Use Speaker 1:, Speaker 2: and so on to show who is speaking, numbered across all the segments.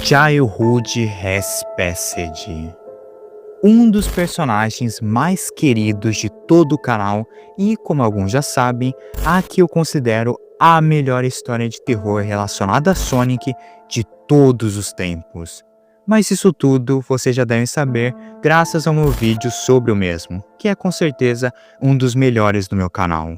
Speaker 1: Childhood Respected, um dos personagens mais queridos de todo o canal e, como alguns já sabem, a que eu considero a melhor história de terror relacionada a Sonic de todos os tempos. Mas isso tudo você já deve saber graças ao meu vídeo sobre o mesmo, que é com certeza um dos melhores do meu canal.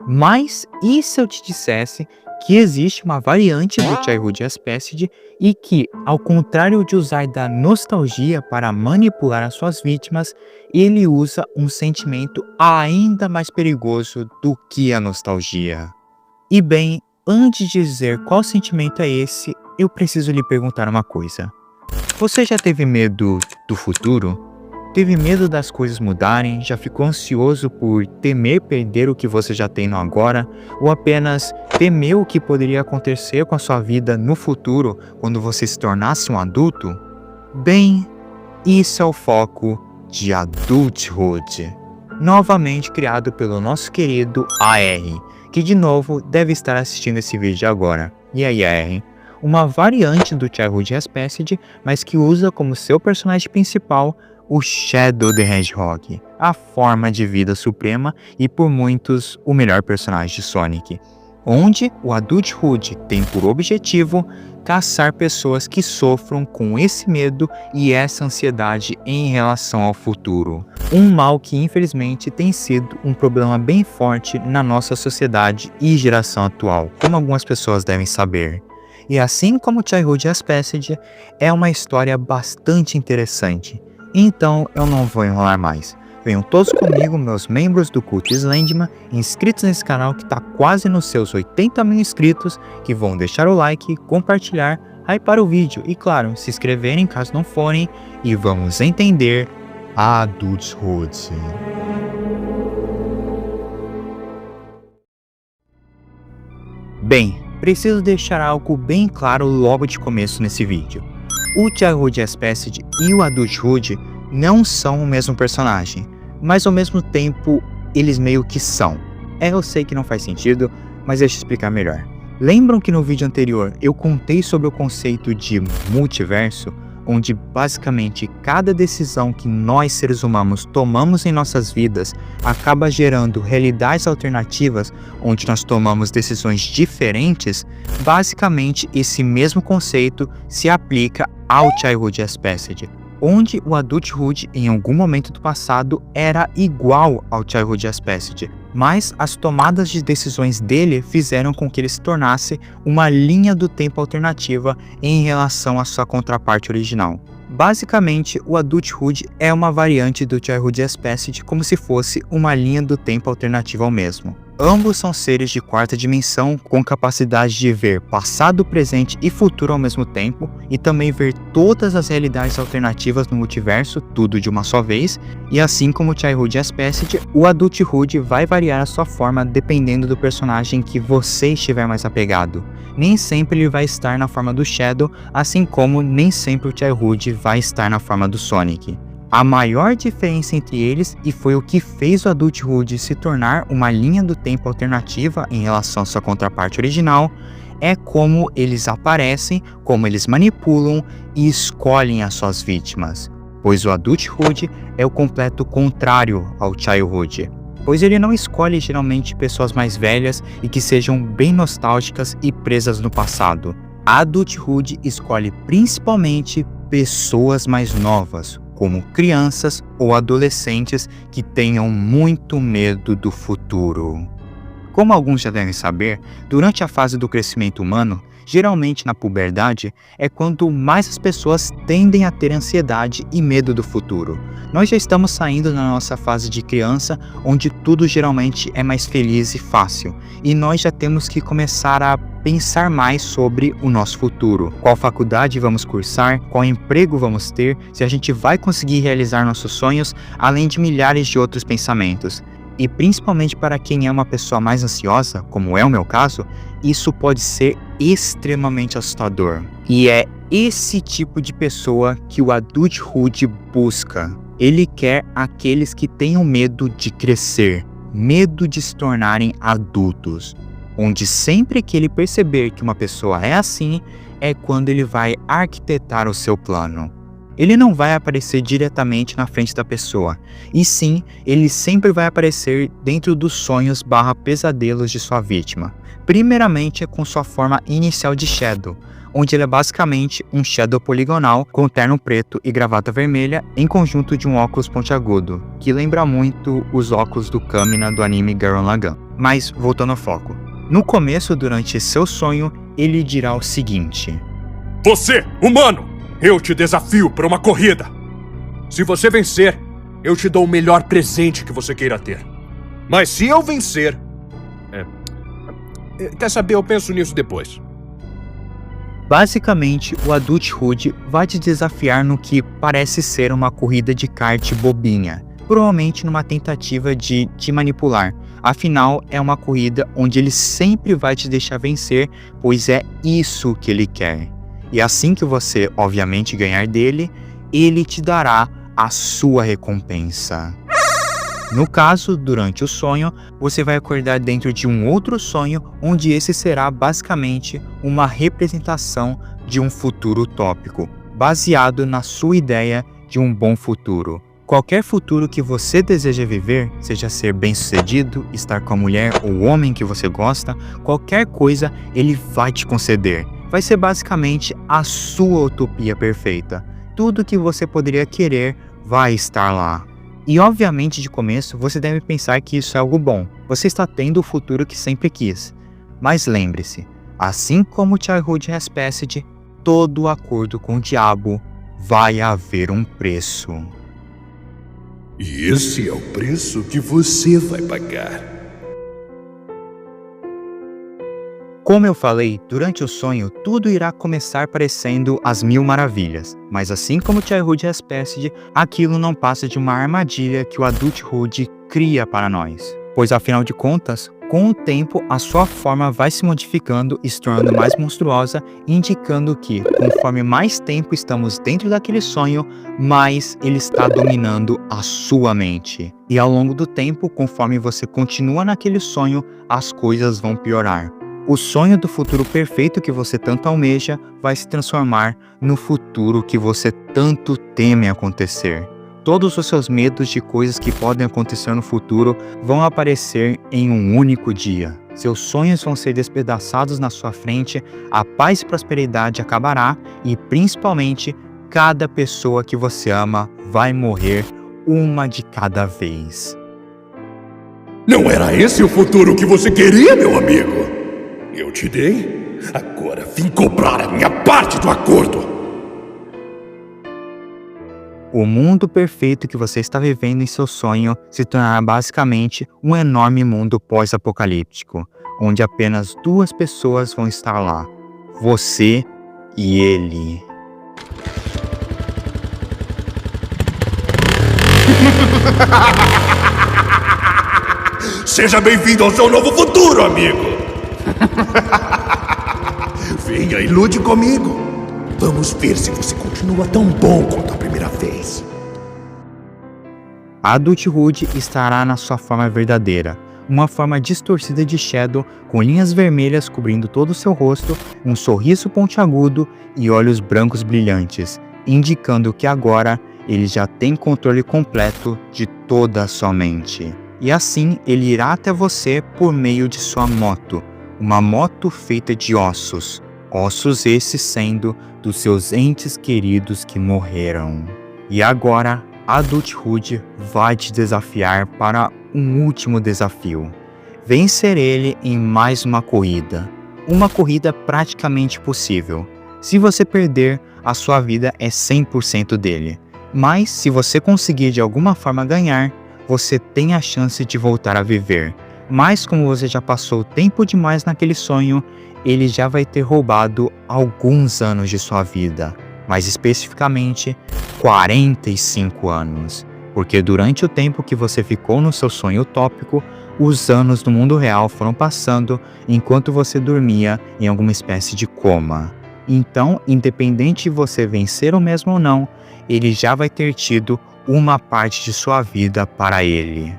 Speaker 1: Mas e se eu te dissesse que existe uma variante do Childhood Respected e que, ao contrário de usar da nostalgia para manipular as suas vítimas, ele usa um sentimento ainda mais perigoso do que a nostalgia? E bem, antes de dizer qual sentimento é esse, eu preciso lhe perguntar uma coisa. Você já teve medo do futuro? Teve medo das coisas mudarem? Já ficou ansioso por temer perder o que você já tem no agora? Ou apenas temeu o que poderia acontecer com a sua vida no futuro quando você se tornasse um adulto? Bem, isso é o foco de Adulthood, novamente criado pelo nosso querido AR, que de novo deve estar assistindo esse vídeo agora. E aí, AR? Uma variante do Childhood Respected, mas que usa como seu personagem principal o Shadow the Hedgehog, a forma de vida suprema e por muitos o melhor personagem de Sonic, onde o Adulthood tem por objetivo caçar pessoas que sofram com esse medo e essa ansiedade em relação ao futuro. Um mal que infelizmente tem sido um problema bem forte na nossa sociedade e geração atual, como algumas pessoas devem saber. E assim como Childhood Respected, é uma história bastante interessante. Então eu não vou enrolar mais. Venham todos comigo, meus membros do culto Slenderman, inscritos nesse canal que está quase nos seus 80 mil inscritos, que vão deixar o like, compartilhar, hypar o vídeo e claro, se inscreverem caso não forem, e vamos entender a Adulthood. Bem, preciso deixar algo bem claro logo de começo nesse vídeo. O Childhood Respected e o Adulthood não são o mesmo personagem, mas ao mesmo tempo eles meio que são. Eu sei que não faz sentido, mas deixa eu explicar melhor. Lembram que no vídeo anterior eu contei sobre o conceito de multiverso, onde basicamente cada decisão que nós seres humanos tomamos em nossas vidas acaba gerando realidades alternativas onde nós tomamos decisões diferentes? Basicamente esse mesmo conceito se aplica ao Childhood Respected, onde o Adulthood em algum momento do passado era igual ao Childhood Respected, mas as tomadas de decisões dele fizeram com que ele se tornasse uma linha do tempo alternativa em relação à sua contraparte original. Basicamente, o Adulthood é uma variante do Childhood Respected como se fosse uma linha do tempo alternativa ao mesmo. Ambos são seres de quarta dimensão com capacidade de ver passado, presente e futuro ao mesmo tempo e também ver todas as realidades alternativas no multiverso, tudo de uma só vez, e assim como o Childhood Respected, o Adulthood vai variar a sua forma dependendo do personagem que você estiver mais apegado. Nem sempre ele vai estar na forma do Shadow, assim como nem sempre o Childhood vai estar na forma do Sonic. A maior diferença entre eles, e foi o que fez o Adulthood se tornar uma linha do tempo alternativa em relação à sua contraparte original, é como eles aparecem, como eles manipulam e escolhem as suas vítimas. Pois o Adulthood é o completo contrário ao Childhood, pois ele não escolhe geralmente pessoas mais velhas e que sejam bem nostálgicas e presas no passado. A Adulthood escolhe principalmente pessoas mais novas, como crianças ou adolescentes que tenham muito medo do futuro. Como alguns já devem saber, durante a fase do crescimento humano, geralmente na puberdade, é quando mais as pessoas tendem a ter ansiedade e medo do futuro. Nós já estamos saindo da nossa fase de criança, onde tudo geralmente é mais feliz e fácil, e nós já temos que começar a pensar mais sobre o nosso futuro. Qual faculdade vamos cursar, qual emprego vamos ter, se a gente vai conseguir realizar nossos sonhos, além de milhares de outros pensamentos. E principalmente para quem é uma pessoa mais ansiosa, como é o meu caso, isso pode ser extremamente assustador. E é esse tipo de pessoa que o Adulthood busca. Ele quer aqueles que tenham medo de crescer, medo de se tornarem adultos, onde sempre que ele perceber que uma pessoa é assim, é quando ele vai arquitetar o seu plano. Ele não vai aparecer diretamente na frente da pessoa, e sim, ele sempre vai aparecer dentro dos sonhos / pesadelos de sua vítima. Primeiramente com sua forma inicial de Shadow, onde ele é basicamente um Shadow poligonal com terno preto e gravata vermelha em conjunto de um óculos pontiagudo, que lembra muito os óculos do Kamina do anime Gurren Lagann. Mas voltando ao foco. No começo, durante seu sonho, ele dirá o seguinte:
Speaker 2: Você, humano, eu te desafio para uma corrida. Se você vencer, eu te dou o melhor presente que você queira ter. Mas se eu vencer... Quer saber, eu penso nisso depois.
Speaker 1: Basicamente, o Adulthood vai te desafiar no que parece ser uma corrida de kart bobinha, provavelmente numa tentativa de te manipular. Afinal, é uma corrida onde ele sempre vai te deixar vencer, pois é isso que ele quer. E assim que você, obviamente, ganhar dele, ele te dará a sua recompensa. No caso, durante o sonho, você vai acordar dentro de um outro sonho, onde esse será basicamente uma representação de um futuro utópico, baseado na sua ideia de um bom futuro. Qualquer futuro que você deseja viver, seja ser bem-sucedido, estar com a mulher ou o homem que você gosta, qualquer coisa ele vai te conceder. Vai ser basicamente a sua utopia perfeita. Tudo que você poderia querer vai estar lá. E obviamente de começo você deve pensar que isso é algo bom. Você está tendo o futuro que sempre quis. Mas lembre-se, assim como Childhood Respected, todo acordo com o diabo vai haver um preço.
Speaker 3: E esse é o preço que você vai pagar.
Speaker 1: Como eu falei, durante o sonho, tudo irá começar parecendo as mil maravilhas. Mas assim como Childhood Respected, aquilo não passa de uma armadilha que o Adulthood cria para nós. Pois afinal de contas, com o tempo, a sua forma vai se modificando e se tornando mais monstruosa, indicando que, conforme mais tempo estamos dentro daquele sonho, mais ele está dominando a sua mente. E ao longo do tempo, conforme você continua naquele sonho, as coisas vão piorar. O sonho do futuro perfeito que você tanto almeja vai se transformar no futuro que você tanto teme acontecer. Todos os seus medos de coisas que podem acontecer no futuro vão aparecer em um único dia. Seus sonhos vão ser despedaçados na sua frente, a paz e prosperidade acabará e, principalmente, cada pessoa que você ama vai morrer uma de cada vez.
Speaker 3: Não era esse o futuro que você queria, meu amigo? Eu te dei, agora vim cobrar a minha parte do acordo.
Speaker 1: O mundo perfeito que você está vivendo em seu sonho se tornará basicamente um enorme mundo pós-apocalíptico, onde apenas duas pessoas vão estar lá, você e ele.
Speaker 3: Seja bem-vindo ao seu novo futuro, amigo. Venha e lute comigo. Vamos ver se você continua tão bom quanto a primeira vez.
Speaker 1: Adulthood estará na sua forma verdadeira, uma forma distorcida de Shadow, com linhas vermelhas cobrindo todo o seu rosto, um sorriso pontiagudo e olhos brancos brilhantes, indicando que agora ele já tem controle completo de toda a sua mente. E assim ele irá até você por meio de sua moto, uma moto feita de ossos, ossos esses sendo dos seus entes queridos que morreram. E agora, Adulthood vai te desafiar para um último desafio. Vencer ele em mais uma corrida praticamente possível. Se você perder, a sua vida é 100% dele. Mas se você conseguir de alguma forma ganhar, você tem a chance de voltar a viver. Mas como você já passou tempo demais naquele sonho, ele já vai ter roubado alguns anos de sua vida. Mais especificamente, 45 anos. Porque durante o tempo que você ficou no seu sonho utópico, os anos no mundo real foram passando enquanto você dormia em alguma espécie de coma. Então, independente de você vencer o mesmo ou não, ele já vai ter tido uma parte de sua vida para ele.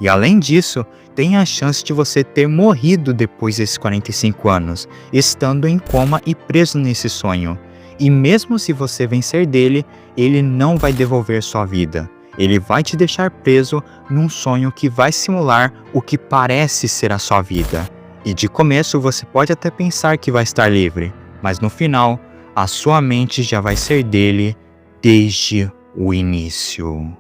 Speaker 1: E além disso, tem a chance de você ter morrido depois desses 45 anos, estando em coma e preso nesse sonho. E mesmo se você vencer dele, ele não vai devolver sua vida. Ele vai te deixar preso num sonho que vai simular o que parece ser a sua vida. E de começo você pode até pensar que vai estar livre, mas no final, a sua mente já vai ser dele desde o início.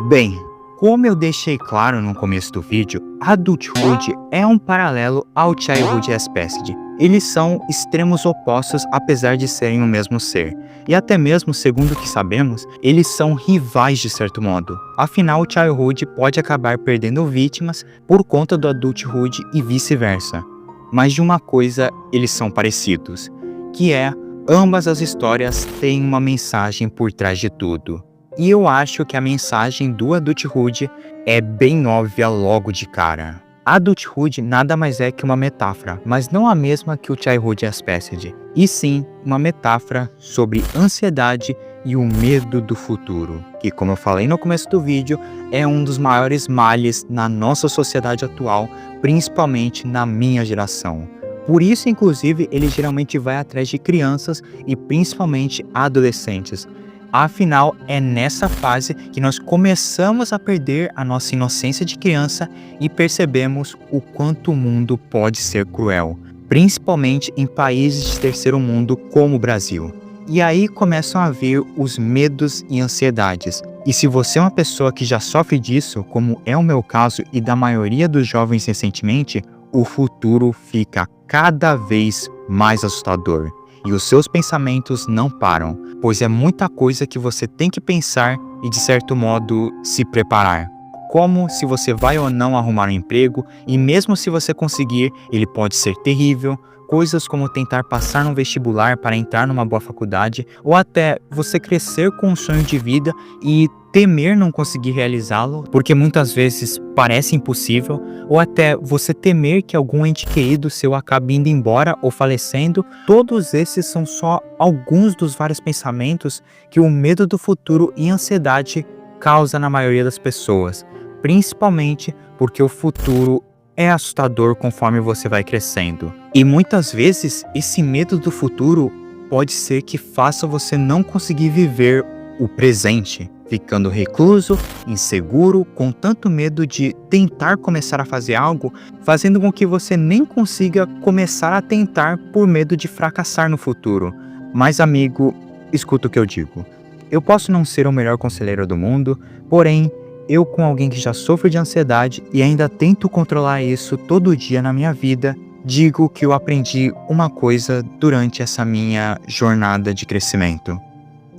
Speaker 1: Bem, como eu deixei claro no começo do vídeo, Adulthood é um paralelo ao Childhood Aspected. Eles são extremos opostos apesar de serem o mesmo ser. E até mesmo, segundo o que sabemos, eles são rivais de certo modo. Afinal, o Childhood pode acabar perdendo vítimas por conta do Adulthood e vice-versa. Mas de uma coisa eles são parecidos, que é, ambas as histórias têm uma mensagem por trás de tudo. E eu acho que a mensagem do Adulthood é bem óbvia logo de cara. Adulthood nada mais é que uma metáfora, mas não a mesma que o Childhood Aspected, e sim uma metáfora sobre ansiedade e o medo do futuro, que, como eu falei no começo do vídeo, é um dos maiores males na nossa sociedade atual, principalmente na minha geração. Por isso, inclusive, ele geralmente vai atrás de crianças e principalmente adolescentes. Afinal, é nessa fase que nós começamos a perder a nossa inocência de criança e percebemos o quanto o mundo pode ser cruel, principalmente em países de terceiro mundo como o Brasil. E aí começam a vir os medos e ansiedades. E se você é uma pessoa que já sofre disso, como é o meu caso e da maioria dos jovens recentemente, o futuro fica cada vez mais assustador. E os seus pensamentos não param, pois é muita coisa que você tem que pensar e, de certo modo, se preparar. Como se você vai ou não arrumar um emprego, e mesmo se você conseguir, ele pode ser terrível. Coisas como tentar passar num vestibular para entrar numa boa faculdade, ou até você crescer com um sonho de vida e temer não conseguir realizá-lo, porque muitas vezes parece impossível, ou até você temer que algum ente querido seu acabe indo embora ou falecendo. Todos esses são só alguns dos vários pensamentos que o medo do futuro e ansiedade causa na maioria das pessoas, principalmente porque o futuro é assustador conforme você vai crescendo. E muitas vezes, esse medo do futuro pode ser que faça você não conseguir viver o presente, ficando recluso, inseguro, com tanto medo de tentar começar a fazer algo, fazendo com que você nem consiga começar a tentar por medo de fracassar no futuro. Mas, amigo, escuta o que eu digo. Eu posso não ser o melhor conselheiro do mundo, porém, eu, com alguém que já sofre de ansiedade e ainda tento controlar isso todo dia na minha vida, digo que eu aprendi uma coisa durante essa minha jornada de crescimento.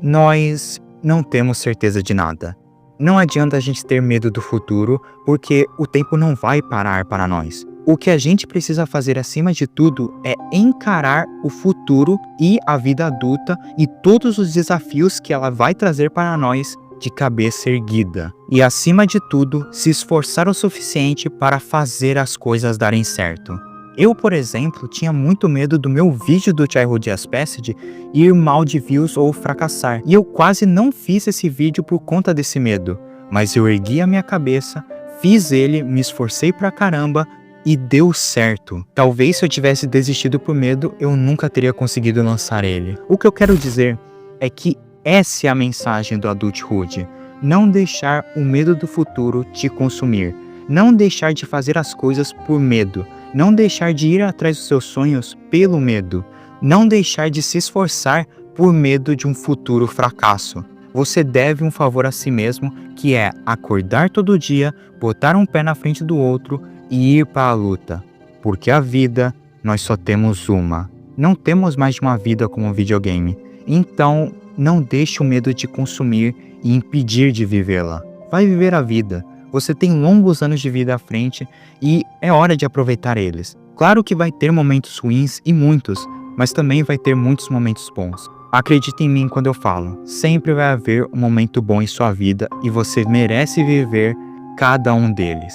Speaker 1: Nós não temos certeza de nada. Não adianta a gente ter medo do futuro, porque o tempo não vai parar para nós. O que a gente precisa fazer acima de tudo é encarar o futuro e a vida adulta e todos os desafios que ela vai trazer para nós de cabeça erguida. E acima de tudo, se esforçar o suficiente para fazer as coisas darem certo. Eu, por exemplo, tinha muito medo do meu vídeo do Childhood Aspected ir mal de views ou fracassar. E eu quase não fiz esse vídeo por conta desse medo. Mas eu ergui a minha cabeça, fiz ele, me esforcei pra caramba e deu certo. Talvez se eu tivesse desistido por medo, eu nunca teria conseguido lançar ele. O que eu quero dizer é que essa é a mensagem do Adulthood. Não deixar o medo do futuro te consumir. Não deixar de fazer as coisas por medo. Não deixar de ir atrás dos seus sonhos pelo medo. Não deixar de se esforçar por medo de um futuro fracasso. Você deve um favor a si mesmo, que é acordar todo dia, botar um pé na frente do outro e ir para a luta. Porque a vida, nós só temos uma. Não temos mais de uma vida como um videogame. Então, não deixe o medo te consumir e impedir de vivê-la. Vai viver a vida. Você tem longos anos de vida à frente e é hora de aproveitar eles. Claro que vai ter momentos ruins e muitos, mas também vai ter muitos momentos bons. Acredite em mim quando eu falo, sempre vai haver um momento bom em sua vida e você merece viver cada um deles.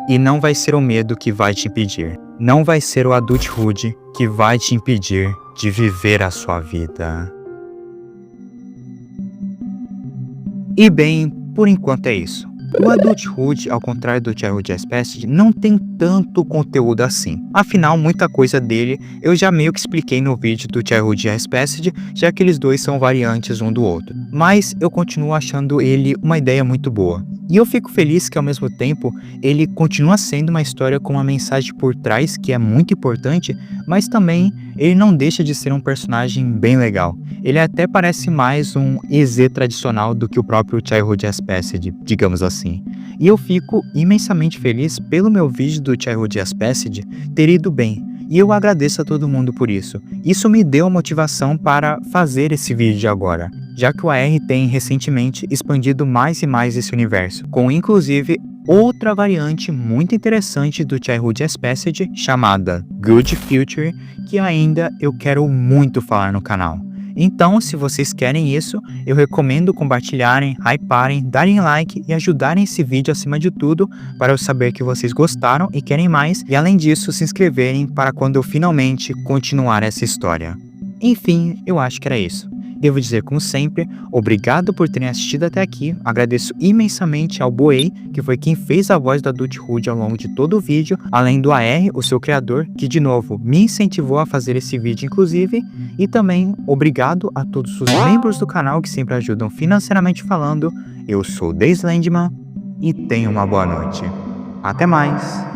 Speaker 1: E não vai ser o medo que vai te impedir. Não vai ser o Adulthood que vai te impedir de viver a sua vida. E bem, por enquanto é isso. O Adulthood, ao contrário do Childhood Aspected, não tem tanto conteúdo assim. Afinal, muita coisa dele eu já meio que expliquei no vídeo do Childhood Aspected, já que eles dois são variantes um do outro. Mas eu continuo achando ele uma ideia muito boa. E eu fico feliz que ao mesmo tempo ele continua sendo uma história com uma mensagem por trás que é muito importante, mas também ele não deixa de ser um personagem bem legal. Ele até parece mais um EZ tradicional do que o próprio Childhood Aspected, digamos assim. E eu fico imensamente feliz pelo meu vídeo do Childhood Aspected ter ido bem. E eu agradeço a todo mundo por isso. Isso me deu motivação para fazer esse vídeo agora, já que o AR tem recentemente expandido mais e mais esse universo, com inclusive outra variante muito interessante do Childhood Aspected chamada Good Future, que ainda eu quero muito falar no canal. Então, se vocês querem isso, eu recomendo compartilharem, hyparem, darem like e ajudarem esse vídeo acima de tudo para eu saber que vocês gostaram e querem mais, e além disso se inscreverem para quando eu finalmente continuar essa história. Enfim, eu acho que era isso. Devo dizer, como sempre, obrigado por terem assistido até aqui, agradeço imensamente ao Boei, que foi quem fez a voz do Adulthood ao longo de todo o vídeo, além do AR, o seu criador, que de novo me incentivou a fazer esse vídeo inclusive, e também obrigado a todos os membros do canal que sempre ajudam financeiramente falando. Eu sou o Days Landman e tenha uma boa noite. Até mais!